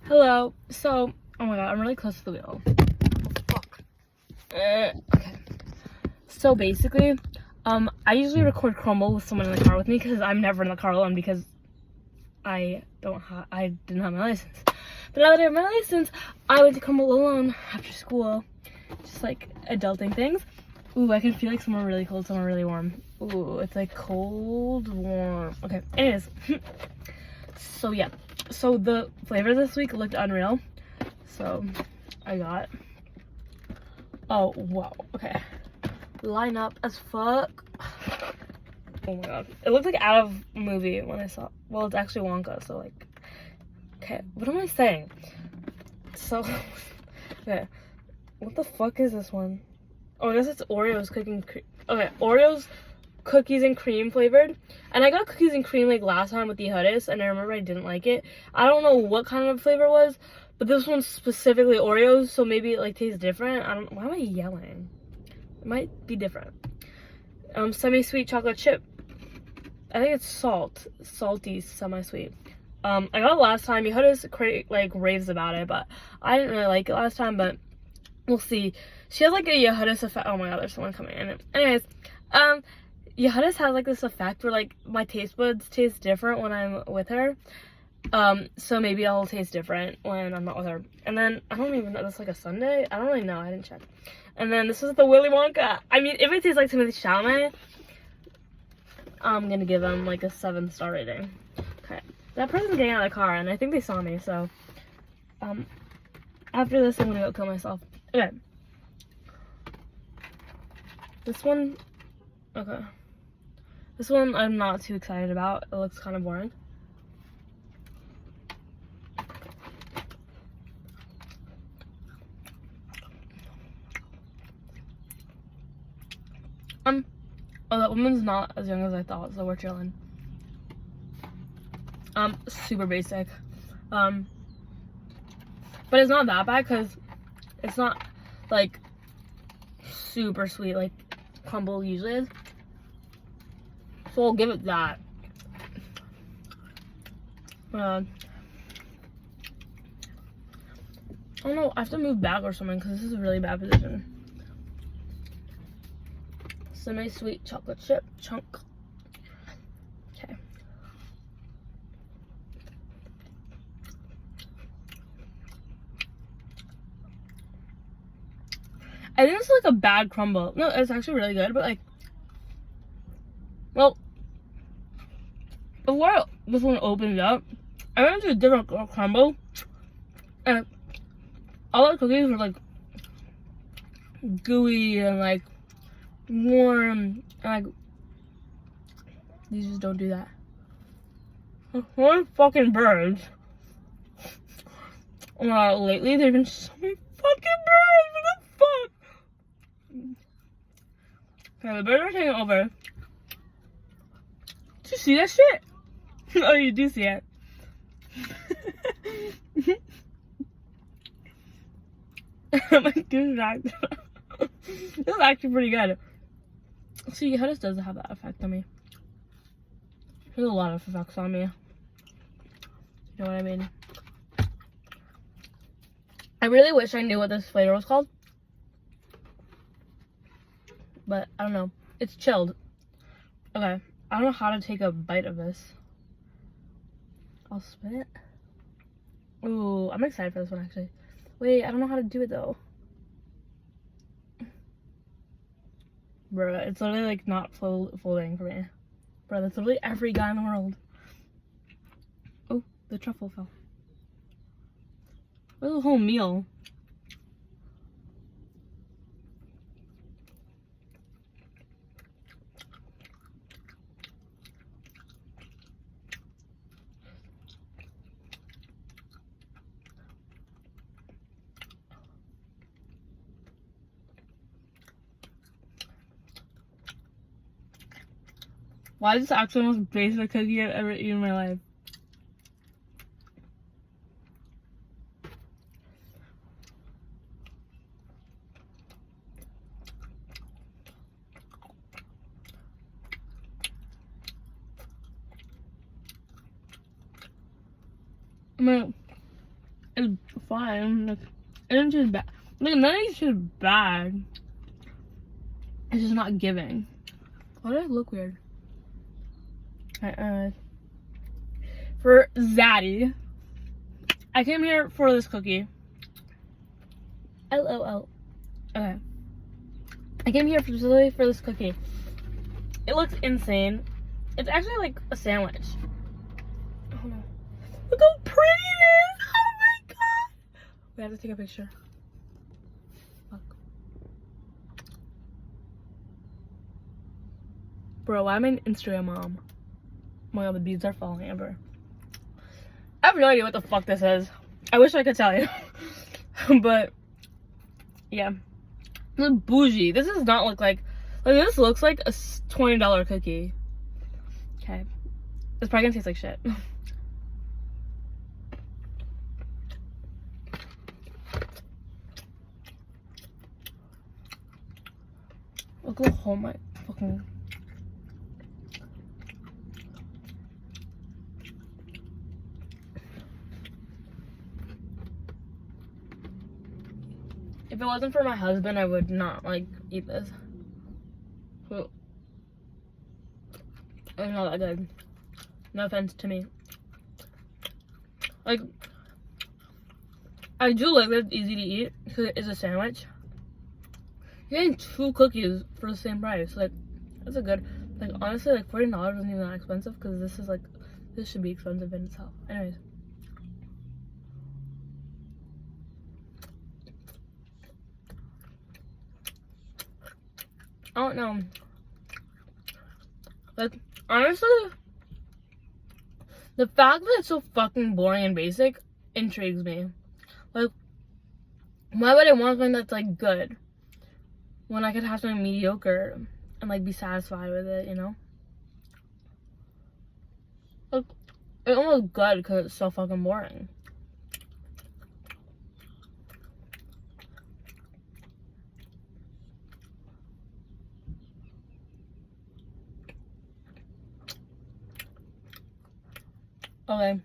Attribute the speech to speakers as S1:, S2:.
S1: Hello. So, oh my god, I'm really close to the wheel. Fuck. Okay. So basically, I usually record CRUMBL with someone in the car with me because I'm never in the car alone because I didn't have my license. But now that I have my license, I went to CRUMBL alone after school, just like adulting things. Ooh, I can feel like somewhere really cold, somewhere really warm. Ooh, it's like cold, warm. Okay, anyways. So yeah, so the flavor this week looked unreal. So I got, oh wow, okay. Line up as fuck. Oh my god. It looked like out of a movie when I saw, well, it's actually Wonka, so like, okay, what am I saying? So, okay, what the fuck is this one? Oh, I guess it's Oreos okay, Oreos cookies and cream flavored. And I got cookies and cream like last time with the Hudis, and I remember I didn't like it. I don't know what kind of flavor it was, but this one's specifically Oreos, so maybe it like tastes different. Why am I yelling? It might be different. Semi-sweet chocolate chip. I think it's salty, semi-sweet. I got it last time. Hudis like raves about it, but I didn't really like it last time, but we'll see. She has like a Yehudis effect. Oh my god, there's someone coming in. Anyways, Yehudis has like this effect where like my taste buds taste different when I'm with her. So maybe I'll taste different when I'm not with her. And then I don't even know, that's like a Sunday? I don't really know, I didn't check. And then this is the Willy Wonka. I mean, if it tastes like Timothy Chalamet, I'm gonna give them like a 7-star rating. Okay, that person's getting out of the car and I think they saw me, so after this I'm gonna go kill myself. Okay. This one, okay. This one I'm not too excited about. It looks kind of boring. Oh, that woman's not as young as I thought, so we're chilling. Super basic. But it's not that bad because it's not like super sweet like CRUMBL usually is. So I'll give it that. I don't know, I have to move back or something because this is a really bad position. Semi-sweet chocolate chip chunk. Okay. I think it's like a bad CRUMBL. No, it's actually really good, but like, well, before this one opened up, I went to a different CRUMBL, and all the cookies were like gooey and like warm, and like these just don't do that. What fucking birds? Lately there've been so many fucking birds. What the fuck? Okay, the birds are taking over. Did you see that shit? Oh, you do see it. I'm like, this is actually pretty good. See, Hudis does have that effect on me. There's a lot of effects on me. You know what I mean? I really wish I knew what this flavor was called. But I don't know. It's chilled. Okay. I don't know how to take a bite of this. I'll spit it. Ooh, I'm excited for this one actually. Wait, I don't know how to do it though. Bruh, it's literally like not folding for me. Bruh, that's literally every guy in the world. Oh, the truffle fell. Where's the whole meal? Why is this actually the most basic cookie I've ever eaten in my life? I mean, It's fine. Like, it doesn't taste bad. Like, none of these taste bad. It's just not giving. Why do I look weird? Alright, for Zaddy, I came here for this cookie. LOL. Okay. I came here specifically for this cookie. It looks insane. It's actually like a sandwich. Oh no. Look how pretty it is! Oh my god! We have to take a picture. Fuck. Bro, why am I an Instagram mom? Oh my god, the beads are falling ever. I have no idea what the fuck this is. I wish I could tell you. But, yeah. This is bougie. This does not look like this looks like a $20 cookie. Okay. It's probably gonna taste like shit. Look at the whole my fucking. If it wasn't for my husband, I would not like eat this. It's not that good. No offense to me. Like, I do like that it's easy to eat because it is a sandwich. You're getting 2 cookies for the same price. Like, that's a good. Like, honestly, like $40 isn't even that expensive because this is like, this should be expensive in itself. Anyways. I don't know. Like, honestly, the fact that it's so fucking boring and basic intrigues me. Like, why would I want something that's like good when I could have something mediocre and like be satisfied with it, you know? Like, it's almost good because it's so fucking boring. Okay,